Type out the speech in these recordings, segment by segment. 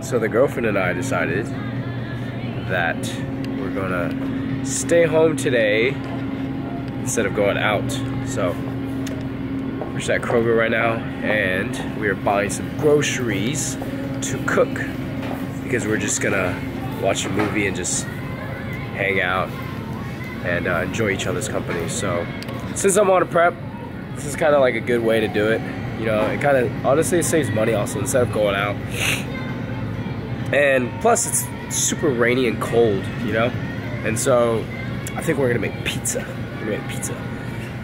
So the girlfriend and I decided that we're gonna stay home today instead of going out. So we're just at Kroger right now and we are buying some groceries to cook because we're just gonna watch a movie and just hang out and enjoy each other's company. So since I'm on a prep, this is kind of like a good way to do it. You know, it kind of honestly saves money also instead of going out. And plus it's super rainy and cold, you know? And so I think we're gonna make pizza. We're gonna make pizza.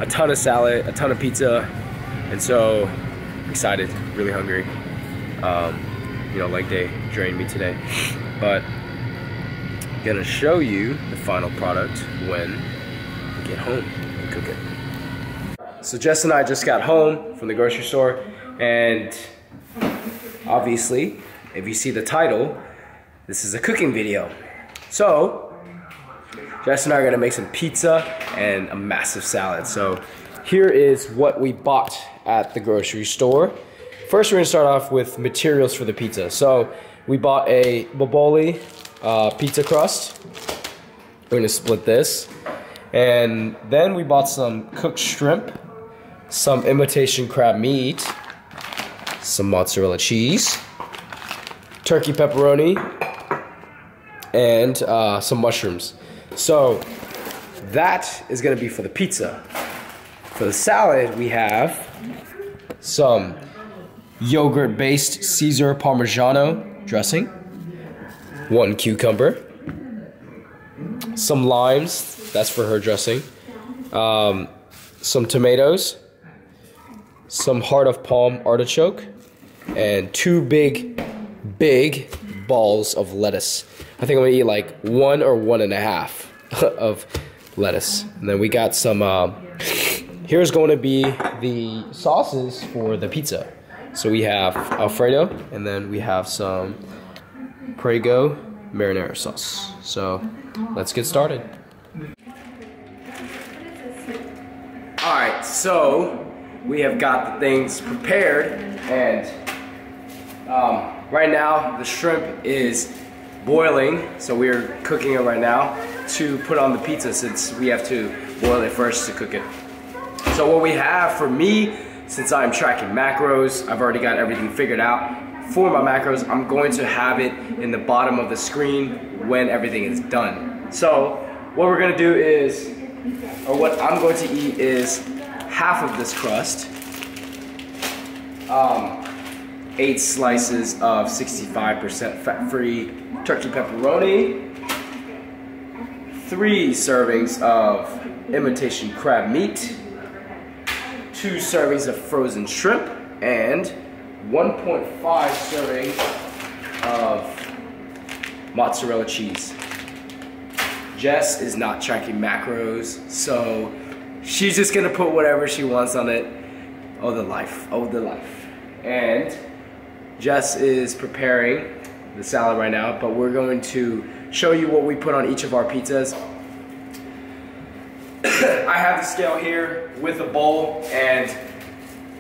A ton of salad, a ton of pizza. And so excited, really hungry. You know, leg day drained me today. But I'm gonna show you the final product when we get home and cook it. So Jess and I just got home from the grocery store, and obviously, if you see the title, this is a cooking video. So, Jess and I are gonna make some pizza and a massive salad. So, here is what we bought at the grocery store. First, we're gonna start off with materials for the pizza. So, we bought a boboli pizza crust. We're gonna split this. And then we bought some cooked shrimp, some imitation crab meat, some mozzarella cheese, turkey pepperoni, and some mushrooms. So that is gonna be for the pizza. For the salad, we have some yogurt-based Caesar Parmigiano dressing, 1 cucumber, some limes, that's for her dressing, some tomatoes, some heart of palm artichoke, and 2 big balls of lettuce. I think I'm gonna eat like 1 or 1.5 of lettuce. And then we got some, here's going to be the sauces for the pizza. So we have Alfredo, and then we have some Prego marinara sauce. So let's get started. All right, so we have got the things prepared, and right now the shrimp is boiling, so we're cooking it right now to put on the pizza since we have to boil it first to cook it. So what we have for me, since I'm tracking macros, I've already got everything figured out. For my macros, I'm going to have it in the bottom of the screen when everything is done. So what we're gonna do is, or what I'm going to eat is half of this crust, 8 slices of 65% fat-free turkey pepperoni, 3 servings of imitation crab meat, 2 servings of frozen shrimp, and 1.5 servings of mozzarella cheese. Jess is not tracking macros, so she's just gonna put whatever she wants on it. Oh, the life, oh, the life. And Jess is preparing the salad right now, but we're going to show you what we put on each of our pizzas. I have the scale here with a bowl, and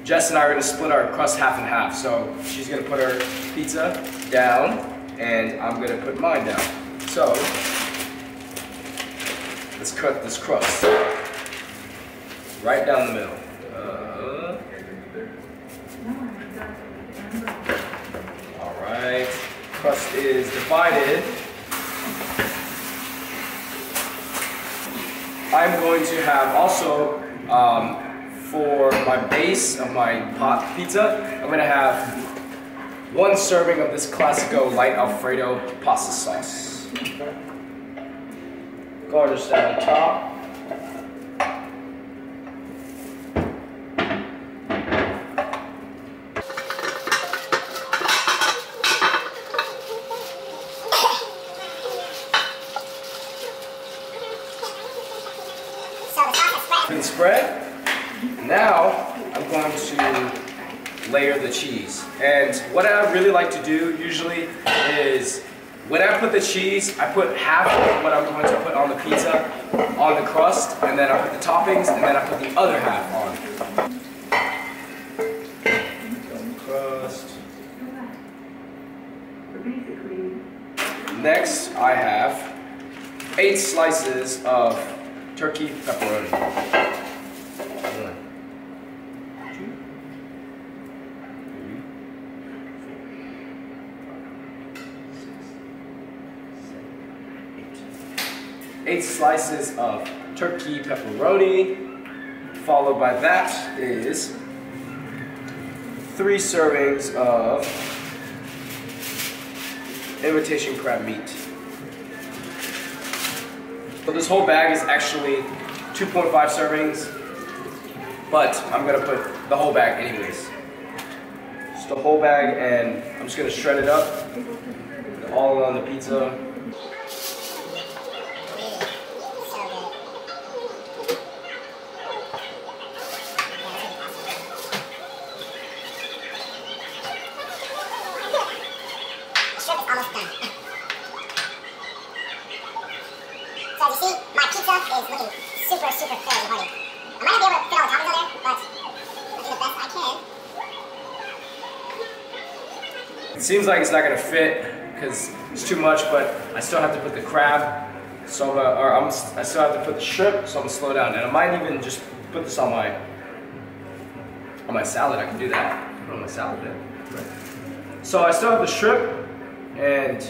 Jess and I are gonna split our crust half and half. So she's gonna put her pizza down, and I'm gonna put mine down. So let's cut this crust right down the middle. All right, crust is divided. I'm going to have also, for my base of my pot pizza, I'm gonna have 1 serving of this Classico light Alfredo pasta sauce. Garnish that on top. Spread. Now I'm going to layer the cheese, and what I really like to do usually is when I put the cheese, I put half of what I'm going to put on the pizza on the crust, and then I put the toppings, and then I put the other half on. Crust. Next, I have 8 slices of turkey pepperoni. 1, 2, 3, 4, 5, 6, 7, 8. 8 slices of turkey pepperoni. Followed by that is 3 servings of imitation crab meat. So this whole bag is actually 2.5 servings, but I'm gonna put the whole bag anyways. Just the whole bag, and I'm just gonna shred it up all on the pizza. So as you see, my pizza is looking super, super filled and hearty. I might not be able to fit all the toppings on there, but I'll do the best I can. It seems like it's not gonna fit because it's too much, but I still have to put the crab, so I still have to put the shrimp, so I'm gonna slow down. And I might even just put this on my salad. I can do that. Put it on my salad then. Right. So I still have the shrimp, and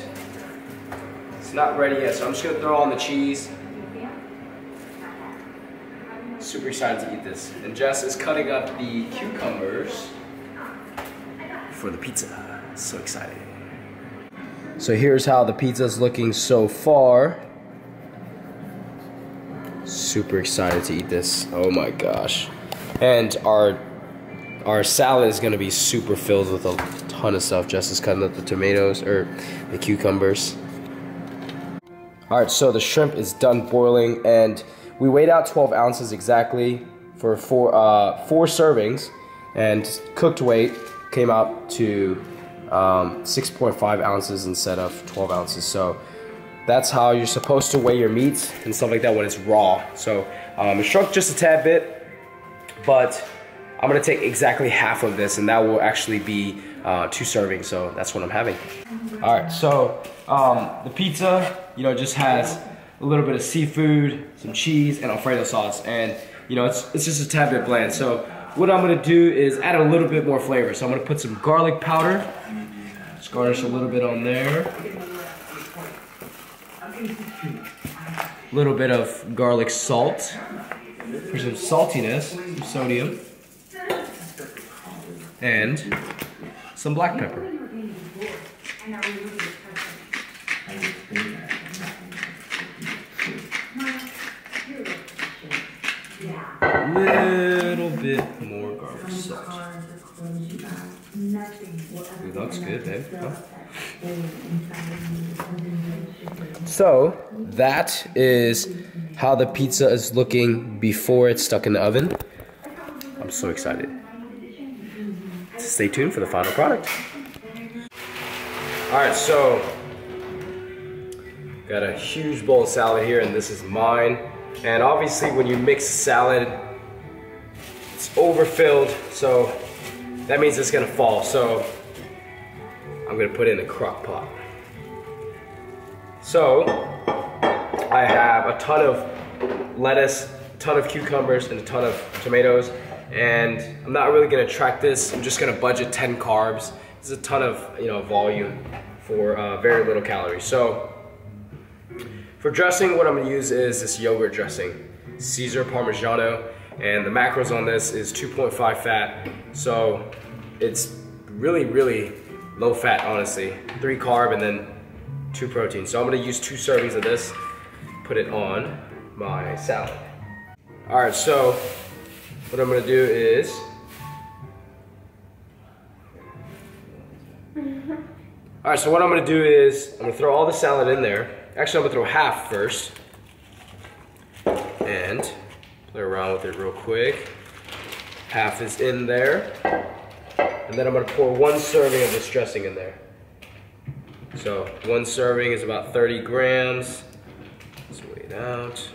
it's not ready yet, so I'm just gonna throw on the cheese. Super excited to eat this. And Jess is cutting up the cucumbers for the pizza. So excited. So here's how the pizza's looking so far. Super excited to eat this. Oh my gosh. And our salad is gonna be super filled with a ton of stuff. Jess is cutting up the tomatoes, or the cucumbers. All right, so the shrimp is done boiling, and we weighed out 12 ounces exactly for 4 servings, and cooked weight came out to 6.5 ounces instead of 12 ounces. So that's how you're supposed to weigh your meats and stuff like that when it's raw. So it shrunk just a tad bit, but I'm gonna take exactly half of this, and that will actually be 2 servings, so that's what I'm having. All right, so the pizza, just has a little bit of seafood, some cheese, and Alfredo sauce, and it's just a tad bit bland. So what I'm gonna do is add a little bit more flavor. So I'm gonna put some garlic powder, just garnish a little bit on there. A little bit of garlic salt for some saltiness, some sodium, and some black pepper. A little bit more garlic salt. It looks good, babe. Huh? So that is how the pizza is looking before it's stuck in the oven. I'm so excited. Stay tuned for the final product. Alright, so got a huge bowl of salad here, and this is mine. And obviously when you mix salad, it's overfilled, so that means it's gonna fall. So I'm gonna put it in a crock pot. So I have a ton of lettuce, a ton of cucumbers, and a ton of tomatoes. And I'm not really gonna track this. I'm just gonna budget 10 carbs. This is a ton of volume for very little calories. So for dressing, what I'm gonna use is this yogurt dressing, Caesar Parmigiano, and the macros on this is 2.5 fat. So it's really, really low fat, honestly. 3 carb and then 2 protein. So I'm gonna use 2 servings of this, put it on my salad. All right, so what I'm gonna do is, I'm gonna throw all the salad in there. Actually, I'm gonna throw half first, and play around with it real quick. Half is in there, and then I'm gonna pour 1 serving of this dressing in there. So 1 serving is about 30 grams. Let's weigh it out.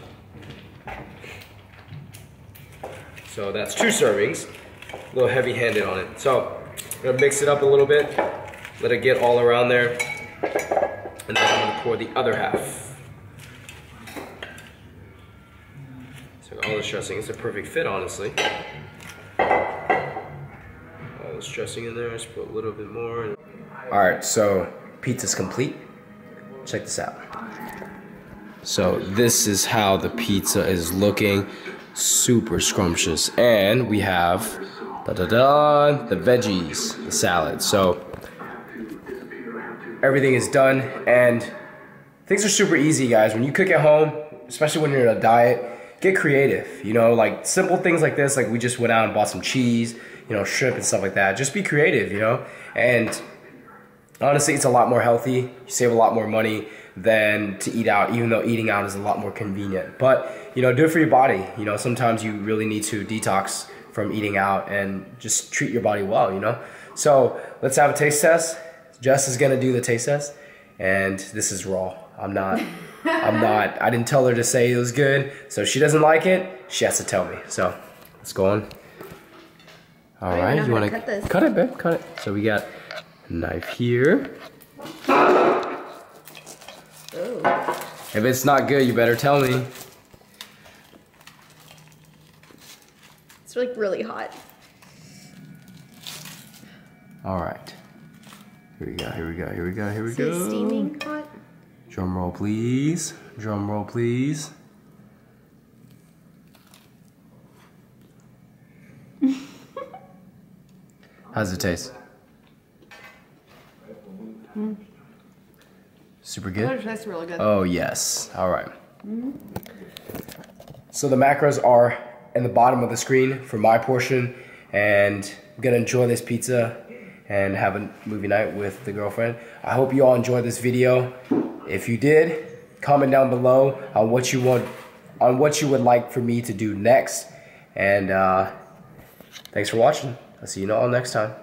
So that's 2 servings. A little heavy-handed on it. So I'm gonna mix it up a little bit, let it get all around there, And then I'm gonna pour the other half. So all this dressing, it's a perfect fit, honestly. All this dressing in there, just put a little bit more. All right, so pizza's complete. Check this out. So this is how the pizza is looking. Super scrumptious. And we have, the veggies, the salad. So everything is done, and things are super easy, guys. When you cook at home, especially when you're on a diet, get creative. You know, like simple things like this, like we just went out and bought some cheese, you know, shrimp and stuff like that. Just be creative, you know? And honestly, it's a lot more healthy. You save a lot more money than to eat out, even though eating out is a lot more convenient. But, you know, do it for your body. You know, sometimes you really need to detox from eating out and just treat your body well, you know? So let's have a taste test. Jess is gonna do the taste test, and this is raw. I didn't tell her to say it was good, so if she doesn't like it, she has to tell me. So let's go on. All right, you wanna cut it, babe? Cut it. So we got a knife here. Ooh. If it's not good, you better tell me. It's like really hot. All right. Here we go, here we go, here we go, here we So go. it's steaming hot? Drum roll, please. Drum roll, please. How's it taste? Super good? It tastes really good. Oh, yes. All right. So the macros are in the bottom of the screen for my portion, and I'm gonna enjoy this pizza and have a movie night with the girlfriend. I hope you all enjoyed this video. If you did, comment down below on what you would like for me to do next. And thanks for watching. I'll see you all next time.